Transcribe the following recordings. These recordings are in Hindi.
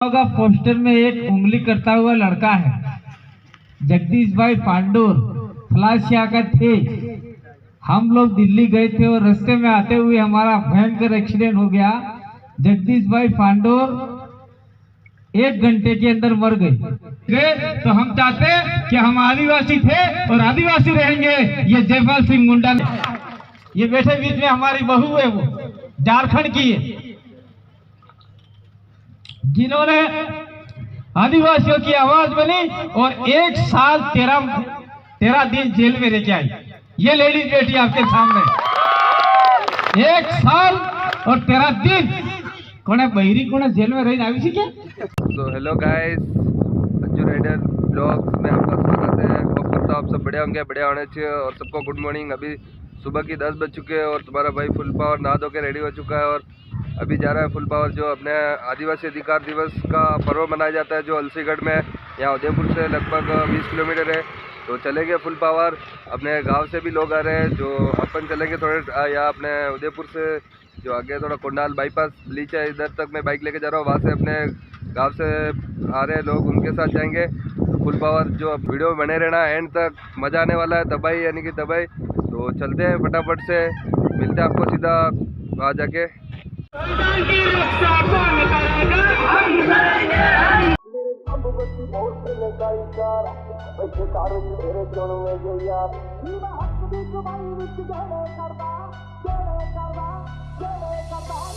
होगा पोस्टर में एक उंगली करता हुआ लड़का है। जगदीश भाई पांडुर फलासिया का थे। हम लोग दिल्ली गए थे और रास्ते में आते हुए हमारा भयंकर एक्सीडेंट हो गया। जगदीश भाई पांडुर 1 घंटे के अंदर मर गए। तो हम चाहते कि हम आदिवासी थे और आदिवासी रहेंगे। ये जयपाल सिंह मुंडा ये बैठे बीच में हमारी बहू है, वो झारखंड की है, जिन्होंने आदिवासियों की आवाज बनी और 1 साल 13 दिन जेल में रह के आई। ये लेडीज बैठी आपके सामने, 1 साल और 13 दिन कोने बहिरी कोने जेल में रही आई सी क्या। तो hello guys, Ajju rider vlogs में आपका स्वागत है। होप करता हूँ आप सब बढ़िया होंगे, बढ़िया होने चाहिए। और सबको गुड मॉर्निंग। अभी सुबह की 10 बज चुके हैं और तुम्हारा भाई फुल पावर नहा धो के रेडी हो चुका है और अभी जा रहा है फुल पावर, जो अपने आदिवासी अधिकार दिवस का पर्व मनाया जाता है, जो अलसीगढ़ में यहाँ उदयपुर से लगभग 20 किलोमीटर है। तो चलेंगे फुल पावर। अपने गांव से भी लोग आ रहे हैं, जो अपन चलेंगे थोड़े यहाँ अपने उदयपुर से जो आगे थोड़ा कोंडाल बाईपास ब्लीच है, इधर तक मैं बाइक लेके जा रहा हूँ। वहाँ से अपने गांव से आ रहे हैं लोग, उनके साथ जाएंगे। तो फुल पावर जो वीडियो में बने रहना, एंड तक मज़ा आने वाला है। दबाई यानी कि दबाई। तो चलते हैं फटाफट से, मिलते हैं आपको सीधा वहाँ जाके।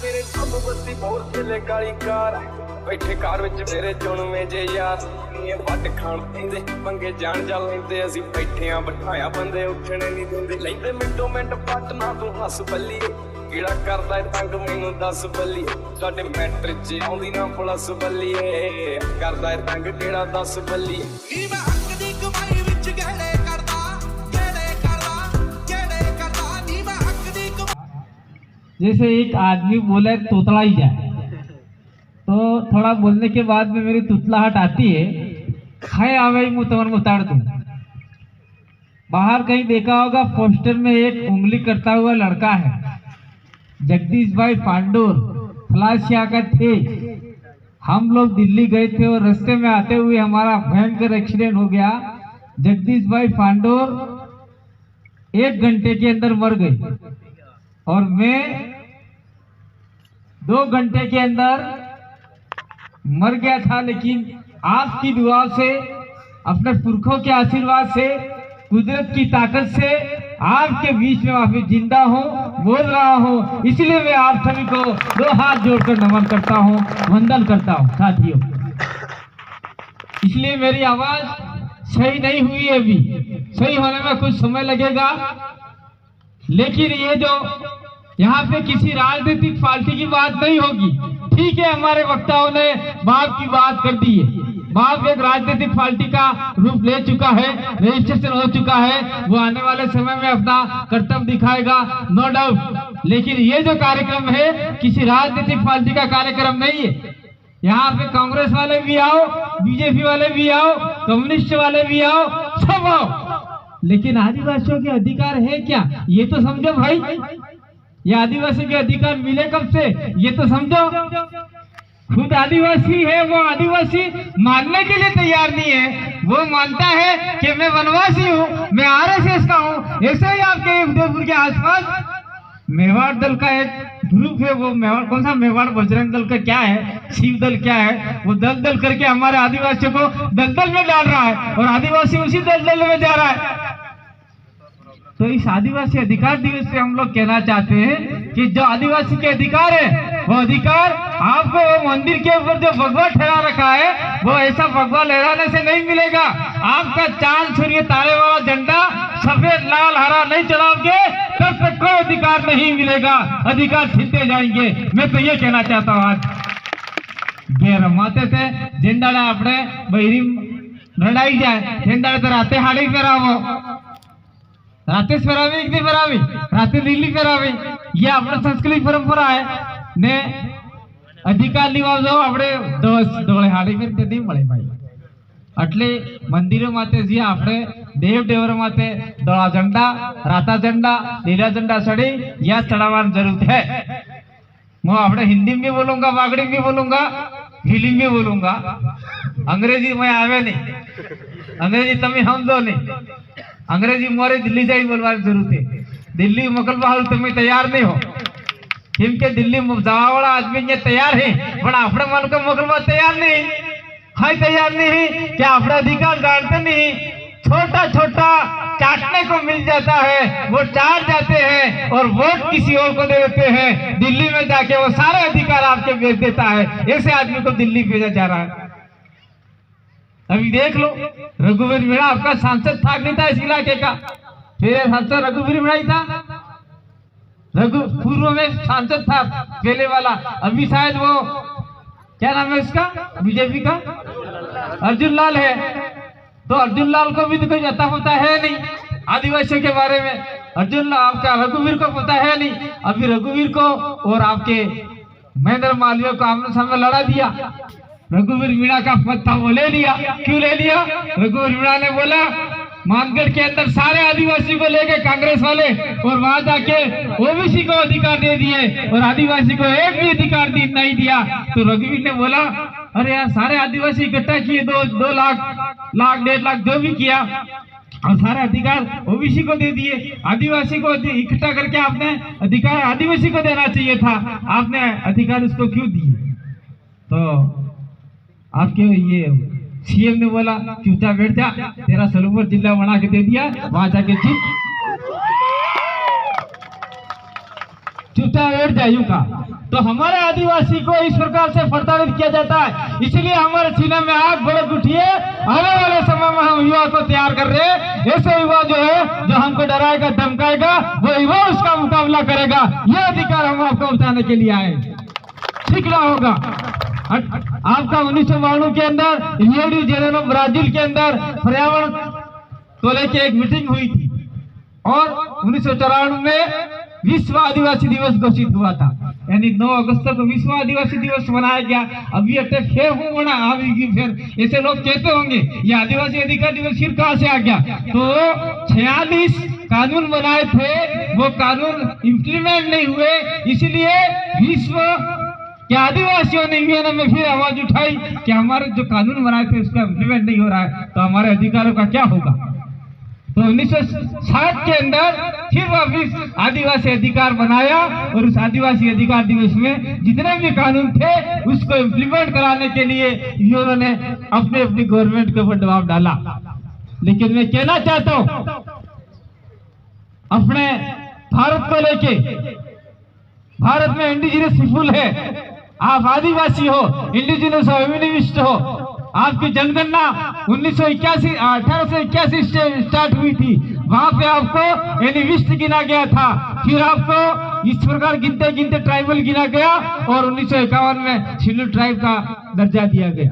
मेरे सब बत्ती बहुत चले काली कार बैठे कार विच मेरे चुनवे जे यार ये वट खान पेंदे पंगे जान जा लेंदे ਅਸੀਂ ਬੈਠਿਆਂ ਬਿਠਾਇਆ ਬੰਦੇ ਉੱਠਣੇ ਨਹੀਂ ਦਿੰਦੇ ਲੈਂਦੇ ਮਿੰਟੋ ਮਿੰਟ ਪੱਟ ਨਾ ਤੂੰ ਹੱਸ ਬੱਲੀ ਕਿਹੜਾ ਕਰਦਾ ਏ ਤੰਗ ਮੈਨੂੰ ਦੱਸ ਬੱਲੀ ਸਾਡੇ ਮੈਟਰ 'ਚ ਆਉਂਦੀ ਨਾ ਪੁਲਿਸ ਬੱਲੀਏ ਕਰਦਾ ਏ ਤੰਗ ਕਿਹੜਾ ਦੱਸ ਬੱਲੀ ਨੀ ਮੈਂ ਹੱਕ ਦੀ ਕਮਾਈ ਵਿੱਚ ਗਹਿੜੇ ਕਰਦਾ ਨੀ ਮੈਂ ਹੱਕ ਦੀ। जैसे एक आदमी बोले तोतला ही जाए, तो थोड़ा बोलने के बाद में मेरी तुतलाहट आती है। खाए आवे मुँह तमन उतार दूं। बाहर कहीं देखा होगा पोस्टर में एक उंगली करता हुआ लड़का है। जगदीश भाई पांडुर फलासिया का थे। हम लोग दिल्ली गए थे और रास्ते में आते हुए हमारा भयंकर एक्सीडेंट हो गया। जगदीश भाई पांडुर 1 घंटे के अंदर मर गए और मैं 2 घंटे के अंदर मर गया था। लेकिन आपकी दुआ से, अपने पुरखों के आशीर्वाद से, कुदरत की ताकत से आपके बीच में वापस जिंदा हूँ, बोल रहा हूँ। इसलिए मैं आप सभी को 2 हाथ जोड़कर नमन करता हूँ, वंदन करता हूँ साथियों। इसलिए मेरी आवाज सही नहीं हुई है, अभी सही होने में कुछ समय लगेगा। लेकिन ये जो यहाँ पे किसी राजनीतिक पार्टी की बात नहीं होगी। ठीक है, हमारे वक्ताओं ने बाप की बात कर दी है। बाप एक राजनीतिक पार्टी का रूप ले चुका है, रजिस्ट्रेशन हो चुका है, वो आने वाले समय में अपना कर्तव्य दिखाएगा, नो डाउट। लेकिन ये जो कार्यक्रम है किसी राजनीतिक पार्टी का कार्यक्रम नहीं है। यहाँ पे कांग्रेस वाले भी आओ, बीजेपी वाले भी आओ, कम्युनिस्ट वाले भी आओ, सब आओ, लेकिन आदिवासियों के अधिकार है क्या, ये तो समझो भाई। ये आदिवासी के अधिकार मिले कब से, ये तो समझो। खुद आदिवासी है, वो आदिवासी मानने के लिए तैयार नहीं है। वो मानता है कि मैं वनवासी हूँ, मैं आरएसएस का हूँ। ऐसे ही आपके उदयपुर के आसपास मेवाड़ दल का एक ग्रुप है, वो मेवाड़ कौन सा मेवाड़ बजरंग दल का क्या है, शिव दल क्या है, वो दल करके हमारे आदिवासियों को दलदल में डाल रहा है और आदिवासी उसी दलदल में जा रहा है। तो इस आदिवासी अधिकार दिवस से हम लोग कहना चाहते हैं कि जो आदिवासी के अधिकार है, वो अधिकार आपको वो मंदिर के ऊपर जो भगवा ठहरा रखा है, वो ऐसा भगवा लहराने से नहीं मिलेगा। आपका चांद सूर्य तारे वाला झंडा सफेद लाल हरा नहीं चढ़ाओगे तब तक कोई अधिकार नहीं मिलेगा, अधिकार छीनते जाएंगे। मैं तो ये कहना चाहता हूँ। आज घेर माते थे जिंदाड़ा अपने बहरी लड़ाई जाए, जिंदाड़े तो राते हाड़ी फेरावो, राते फेरावी, एक दिन फेरावी, राते लीली फेरावी। ये अपने संस्कृति परंपरा है ने अधिकार निभावજો આપણે દોળે હાડી ફેરતે નહીં મળે ભાઈ। એટલે મંદિરો માતે જે આપણે દેવ દેવરો માતે ધોળા ઝંડા, રાતા ઝંડા, લીલા ઝંડા સડી या चढ़ावार जरूरत है। मैं अपने हिंदी में भी बोलूंगा, वागड़ी में भी बोलूंगा, फीलिंग में बोलूंगा, अंग्रेजी में आवे नहीं, अंग्रेजी तमें हम दो नहीं, अंग्रेजी मोरे दिल्ली जाई बोलवा जरूरत है। दिल्ली मोकलवा हाल तुम्हें तैयार नहीं हो, क्योंकि दिल्ली जावावाला आदमी ये तैयार है, पर अपने मन को मोकलवा तैयार नहीं, हाई तैयार नहीं, क्या अपना अधिकार जानते नहीं, छोटा छोटा चाटने को मिल जाता है, वो चाट जाते हैं और वोट किसी और को दे देते हैं, दिल्ली में जाके वो सारे अधिकार आपके बेच देता है। ऐसे आदमी को दिल्ली भेजा जा रहा है। अभी देख लो, रघुवीर मीणा आपका सांसद था नहीं था इस इलाके का, फिर सांसद रघुवीर मीणा ही था, पूर्व में सांसद था पहले वाला, अभी शायद वो क्या नाम है उसका बीजेपी का अर्जुन लाल है। तो अर्जुन लाल को भी तो कोई अता पता है नहीं आदिवासियों के बारे में, अर्जुन लाल आपका रघुवीर को पता है नहीं। अभी रघुवीर को और आपके महेंद्र मालवीय को आमने सामने लड़ा दिया, रघुवीर मीणा का पद था वो ले लिया। क्यों ले लिया? रघुवीर मीणा ने बोला मानगढ़ के अंदर सारे आदिवासी को लेके कांग्रेस वाले और वहां जाके ओबीसी को अधिकार दे दिए और आदिवासी को एक भी अधिकार नहीं दिया। तो रघुवीर ने बोला अरे यार सारे आदिवासी इकट्ठा किए, 2 लाख 1.5 लाख जो भी किया और सारे अधिकार ओबीसी को दे दिए। आदिवासी को इकट्ठा करके आपने अधिकार आदिवासी को देना चाहिए था, आपने अधिकार उसको क्यों दिए? तो आपके ये सीएम ने बोला चुपचाप बैठ जा, तेरा सलूमर जिला बना के दे दिया, वहां जाके चुपचाप बैठ जाइयो का। तो हमारे आदिवासी को इस प्रकार से प्रताड़ित किया जाता है, इसलिए हमारे सीने में आग भड़क उठिए। आने वाले समय में हम युवा को तैयार कर रहे हैं, ऐसे युवा जो है जो हमको डराएगा धमकाएगा वो युवा उसका मुकाबला करेगा। यह अधिकार हम आपको बताने के लिए आए, सीखना होगा। आपका 1992 के अंदर रियो डी जेनेरो ब्राजील के अंदर पर्यावरण को लेकर एक मीटिंग हुई थी और 1994 में विश्व आदिवासी दिवस घोषित हुआ था, यानी 9 अगस्त को विश्व आदिवासी दिवस मनाया गया। अभी फिर हूँ बना आवेगी, फिर ऐसे लोग कहते होंगे ये आदिवासी अधिकार दिवस फिर कहाँ से आ गया? तो 46 कानून बनाए थे, वो कानून इम्प्लीमेंट नहीं हुए, इसलिए विश्व कि आदिवासियों ने यूएन में फिर आवाज उठाई कि हमारे जो कानून बनाए थे उसका इम्प्लीमेंट नहीं हो रहा है, तो हमारे अधिकारों का क्या होगा? तो 1960 के अंदर फिर वापिस आदिवासी अधिकार बनाया और उस आदिवासी अधिकार दिवस में जितने भी कानून थे उसको इम्प्लीमेंट कराने के लिए यूएन ने अपने अपनी गवर्नमेंट के ऊपर दबाव डाला। लेकिन मैं कहना चाहता हूं अपने भारत को लेके, भारत में इंडिजिनस पीपुल है, आप आदिवासी हो, इंडिजिनस हो, एमिनिस्ट हो। आपकी जनगणना 1881 से स्टार्ट हुई थी, वहां पे आपको एनिविस्ट गिना गया था, फिर आपको इस प्रकार गिनते गिनते ट्राइबल गिना गया और 1951 में शेड्यूल ट्राइब का दर्जा दिया गया,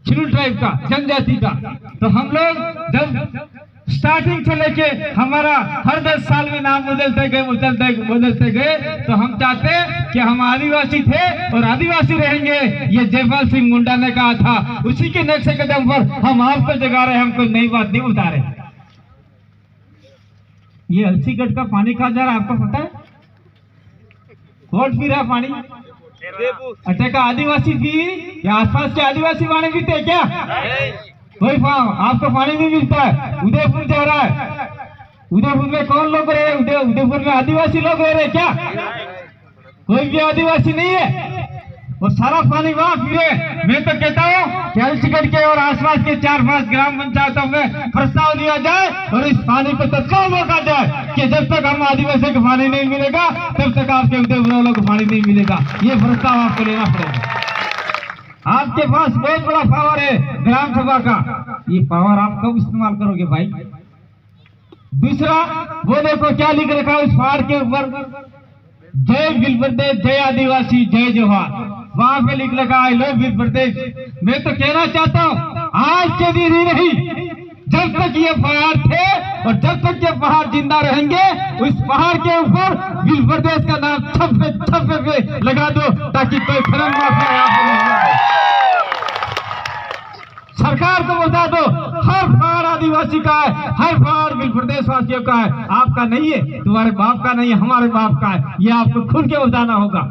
शेड्यूल ट्राइब का, जनजाति का। तो हम लोग जब स्टार्टिंग से लेके हमारा हर 10 साल में नाम बदलते गए, तो हम चाहते कि हम आदिवासी थे और आदिवासी रहेंगे। ये जयपाल सिंह मुंडा ने कहा था, उसी के नेक्स्ट कदम पर हम आपको जगा रहे हैं, हम कोई नई बात नहीं बता रहे। ये अलसीगढ़ का पानी कहा जा रहा है, आपको पता है? कौन पी रहा पानी? अच्छा, का आदिवासी पी या आसपास के आदिवासी पानी पीते क्या? कोई आपको पानी नहीं मिलता है। उदयपुर जा रहा है, उदयपुर में कौन लोग रहे? उदयपुर में आदिवासी लोग रह रहे क्या? कोई भी आदिवासी नहीं है, वो सारा पानी वहां फिरे। मैं तो कहता हूँ कि अलसीगढ़ के और आसपास के 4-5 ग्राम पंचायतों में प्रस्ताव दिया जाए और इस पानी को तत्काल रोका जाए कि जब तक हम आदिवासी को पानी नहीं मिलेगा तब तक आपके उदयपुर वालों को पानी नहीं मिलेगा। ये प्रस्ताव आपको लेना पड़ेगा। आपके पास बहुत बड़ा पावर है ग्राम सभा का, ये पावर आप कब इस्तेमाल करोगे भाई? दूसरा, वो देखो क्या लिख रखा है उस पहाड़ के ऊपर, जय भील प्रदेश, जय आदिवासी, जय जोहार। वहां पे लिख रखा है लो भील प्रदेश। मैं तो कहना चाहता हूँ आज के दिन ही नहीं, जब तक ये पहाड़ थे और जब तक ये पहाड़ जिंदा रहेंगे, उस पहाड़ के ऊपर भील प्रदेश का नाम छप्पे पे लगा दो ताकि कोई फिल्म माफिया यहाँ पे। सरकार को बता दो हर पहाड़ आदिवासी का है, हर पहाड़ भील प्रदेश वासियों का है, आपका नहीं है, तुम्हारे बाप का नहीं है, हमारे बाप का है। ये आपको खुद के बताना होगा।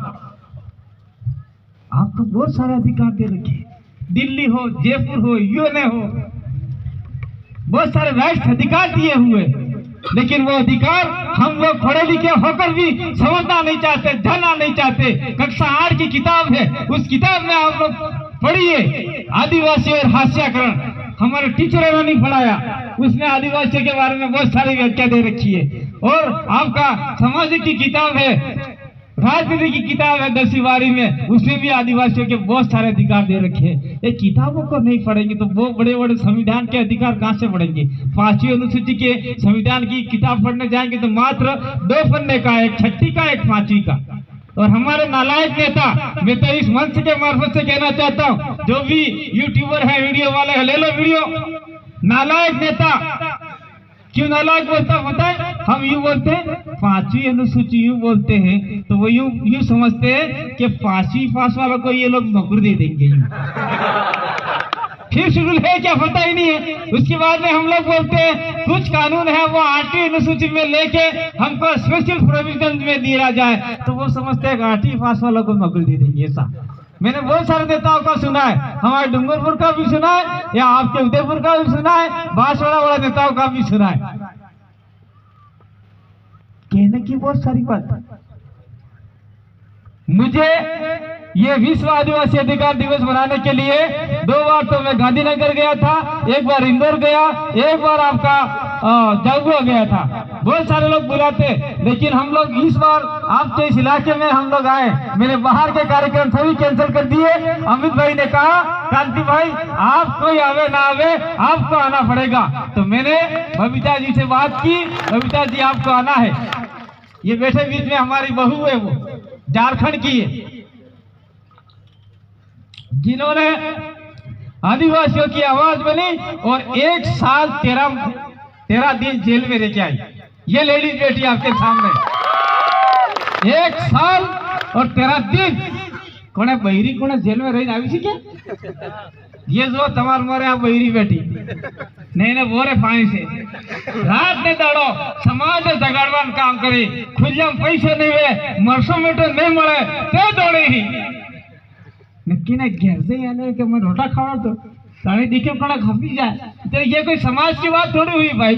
आपको बहुत सारे अधिकार दे रखे, दिल्ली हो, जयपुर हो, यूएनए हो, बहुत सारे राष्ट्र अधिकार दिए हुए, लेकिन वो अधिकार हम लोग पढ़े लिखे होकर भी समझना नहीं चाहते, जानना नहीं चाहते। कक्षा 8 की किताब है, उस किताब में आप लोग पढ़िए आदिवासी और हास्याकरण, हमारे टीचरों ने नहीं पढ़ाया, उसमें आदिवासियों के बारे में बहुत सारी व्याख्या दे रखी है। और आपका सामाजिक की किताब है, राजनीति की किताब है 10वीं 12वीं में, उसमें भी आदिवासियों के बहुत सारे अधिकार दे रखे हैं। ये किताबों को नहीं पढ़ेंगे तो वो बड़े बड़े संविधान के अधिकार कहाँ से पढ़ेंगे? 5वीं अनुसूची के संविधान की किताब पढ़ने जाएंगे तो मात्र 2 पन्ने का, एक 6ठी का, एक 5वीं का। और हमारे नालायक नेता, मैं तो इस मंच के मार्फत से कहना चाहता हूँ, जो भी यूट्यूबर है, वीडियो वाले है, ले लो वीडियो। नालायक नेता क्यों नालायक बोलता पता है? हम यूं बोलते हैं 5वीं अनुसूची, यूं बोलते हैं तो वो यूं समझते हैं कि 5वीं पास वालों को ये लोग नौकरी दे देंगे। फिर शेड्यूल है क्या पता ही नहीं है। उसके बाद में हम लोग बोलते हैं कुछ कानून है वो 8वीं अनुसूची में लेके हमको स्पेशल प्रोविजन में दिया जाए, तो वो समझते हैं 8वीं पास वालों को नौकरी दे देंगे। ऐसा मैंने बहुत सारे नेताओं का सुना है, हमारे डूंगरपुर का भी सुना है, या आपके उदयपुर का भी सुना है, बांसवाड़ा वाला नेताओं का भी सुना है। कहने की बहुत सारी बात। मुझे ये विश्व आदिवासी अधिकार दिवस मनाने के लिए 2 बार तो मैं गांधीनगर गया था, एक बार इंदौर गया, एक बार आपका झाबुआ गया था। बहुत सारे लोग बुलाते, लेकिन हम लोग इस बार आपके इस इलाके में हम लोग आए, मैंने बाहर के कार्यक्रम सभी कैंसिल कर दिए। अमित भाई ने कहा कांति भाई आप कोई आवे ना आवे आपको आना पड़ेगा, तो मैंने बबीता जी से बात की, बबीता जी आपको आना है। ये बैठे बीच में हमारी बहू है, वो झारखंड की है, जिन्होंने आदिवासियों की आवाज बनी और 1 साल 13 दिन जेल में रह के आई। ये लेडीज बेटी आपके सामने 1 साल और 13 दिन कोने बहिरी कोने जेल में रही आई क्या? ये जो तमार मोरे आप बहिरी बेटी नहीं बोरे पानी से रात ने दाड़ो समाज जगाड़वान काम करे, खुलम पैसे नहीं हुए, मरसों में तो नहीं मरे ते दौड़े ही नक्की ने घेर से आने के मैं रोटा खावा तो सारे दिखे कड़ा खपी जाए, तो ये कोई समाज की बात थोड़ी हुई भाई।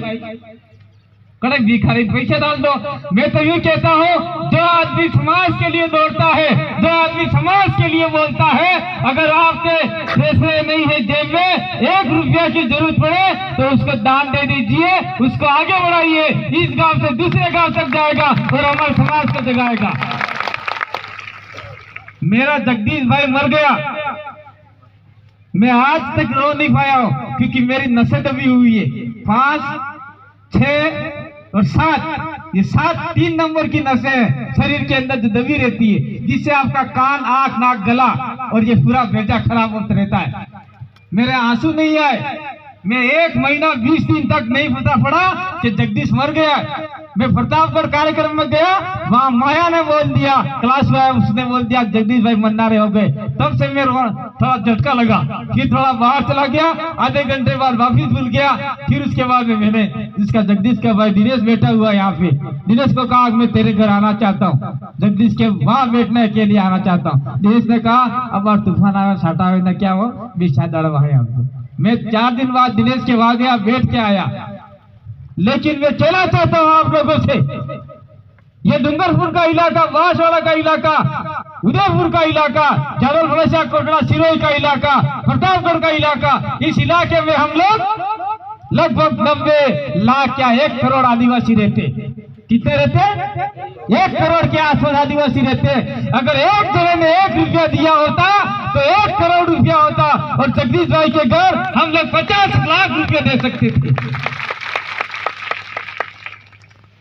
कड़क भिखारी पैसे डाल दो। मैं तो यूं कहता हूँ जो आदमी समाज के लिए दौड़ता है, जो आदमी समाज के लिए बोलता है, अगर आपके पैसे नहीं है जेब में, 1 रुपया की जरूरत पड़े तो उसको दान दे दीजिए, उसको आगे बढ़ाइए, इस गांव से दूसरे गांव तक जाएगा और हमारे समाज को जगाएगा। मेरा जगदीश भाई मर गया, मैं आज तक रो नहीं पाया हूं क्योंकि मेरी नसें दबी हुई है। 5, 6 और 7, ये 7 3 नंबर की नसें हैं शरीर के अंदर जो दबी रहती है, जिससे आपका कान, आंख, नाक, गला और ये पूरा भेजा खराब होता रहता है। मेरे आंसू नहीं आए, मैं 1 महीना 20 दिन तक नहीं पता पड़ा कि जगदीश मर गया। मैं प्रतापगढ़ कार्यक्रम में गया, वहां माया ने बोल दिया, क्लास में उसने बोल दिया जगदीश भाई मन्नारे हो गए। तब से मेरे थोड़ा झटका लगा, फिर थोड़ा बाहर चला गया, आधे घंटे बाद वापिस भूल गया। फिर उसके बाद में मैंने जिसका जगदीश का भाई दिनेश बैठा हुआ यहाँ पे, दिनेश को कहा मैं तेरे घर आना चाहता हूँ, जगदीश के वहां बैठने के लिए आना चाहता हूँ। दिनेश ने कहा अब बार तूफान आया साटा आवे न क्या हो बिछा दड़वा है आपको। मैं 4 दिन बाद दिनेश के वहां गया, बैठ के आया। लेकिन मैं कहना चाहता हूं आप लोगों से, ये डूंगरपुर का इलाका, बांसवाड़ा का इलाका, उदयपुर का इलाका, जादल भरोसा कोटड़ा सिरोही का इलाका, प्रतापगढ़ का इलाका, इस इलाके में हम लोग लगभग 90 लाख या 1 करोड़ आदिवासी रहते। कितने रहते? 1 करोड़ के आसपास आदिवासी रहते। अगर एक जने ने 1 रुपया दिया होता तो 1 करोड़ रुपया होता, और जगदीश भाई के घर हम लोग 50 लाख रुपया दे सकते थे।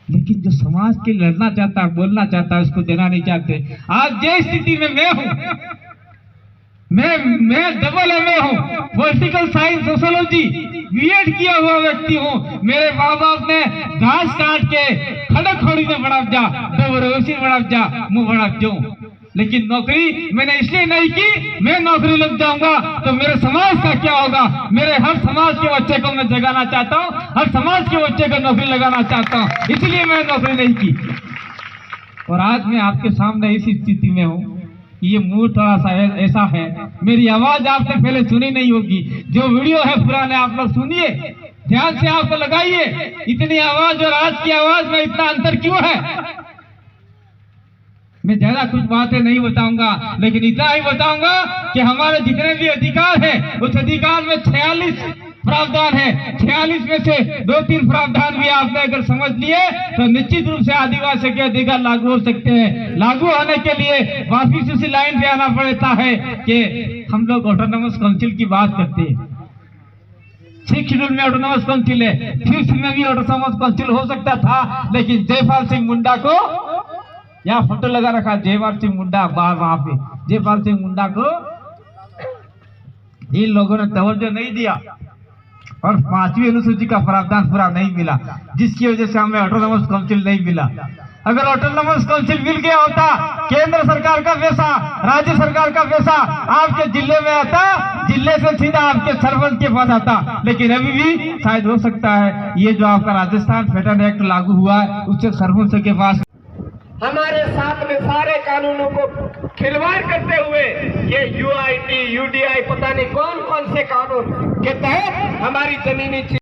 लेकिन जो समाज के लड़ना चाहता है, बोलना चाहता है, उसको देना नहीं चाहते। आज जिस स्थिति में मैं हूं, मैं डबल MA हूं, पॉलिटिकल साइंस सोशियोलॉजी बीएड किया हुआ व्यक्ति हूं। मेरे माँ बाप ने घास काट के खड़क खोड़ी में बढ़ा जा, डबरोसी बढ़ा जा, मुंह बढ़ा जो। लेकिन नौकरी मैंने इसलिए नहीं की, मैं नौकरी लग जाऊंगा तो मेरे समाज का क्या होगा। मेरे हर समाज के बच्चे को मैं जगाना चाहता हूं, हर समाज के बच्चे को नौकरी लगाना चाहता हूं, इसलिए मैं नौकरी नहीं की। और आज मैं आपके सामने इस स्थिति में हूं, ये मूड थोड़ा सा ऐसा है, मेरी आवाज आपने पहले सुनी नहीं होगी। जो वीडियो है पुराने आप लोग सुनिए, ध्यान से आपको लगाइए, इतनी आवाज और आज की आवाज में इतना अंतर क्यों है। मैं ज्यादा कुछ बातें नहीं बताऊंगा, लेकिन इतना ही बताऊंगा कि हमारे जितने भी अधिकार है उस अधिकार में 46 प्रावधान है। 46 में से 2-3 प्रावधान भी आपने अगर समझ लिए तो निश्चित रूप से आदिवासी के अधिकार लागू हो सकते हैं। लागू होने के लिए वापिस उसी लाइन पे आना पड़ता है कि हम लोग ऑटोनोमस काउंसिल की बात करते हैं। 6 शेड्यूल में ऑटोनोमस काउंसिल है, 5th में भी ऑटोनोमस काउंसिल हो सकता था, लेकिन जयपाल सिंह मुंडा को, यहाँ फोटो लगा रखा जयपाल सिंह मुंडा बाहर, वहां पे जयपाल सिंह मुंडा को इन लोगों ने तवज्जो नहीं दिया और 5वीं अनुसूची का प्रावधान पूरा नहीं मिला, जिसकी वजह से हमें ऑटोनोमस काउंसिल नहीं मिला। अगर ऑटोनोमस काउंसिल मिल गया होता, केंद्र सरकार का पैसा, राज्य सरकार का पैसा आपके जिले में आता, जिले से सीधा आपके सरपंच के पास आता। लेकिन अभी भी शायद हो सकता है ये जो आपका राजस्थान पैटर्न एक्ट लागू हुआ है उससे सरपंच के पास हमारे साथ में सारे कानूनों को खिलवाड़ करते हुए ये UIT, UDI पता नहीं कौन कौन से कानून के तहत हमारी जमीनी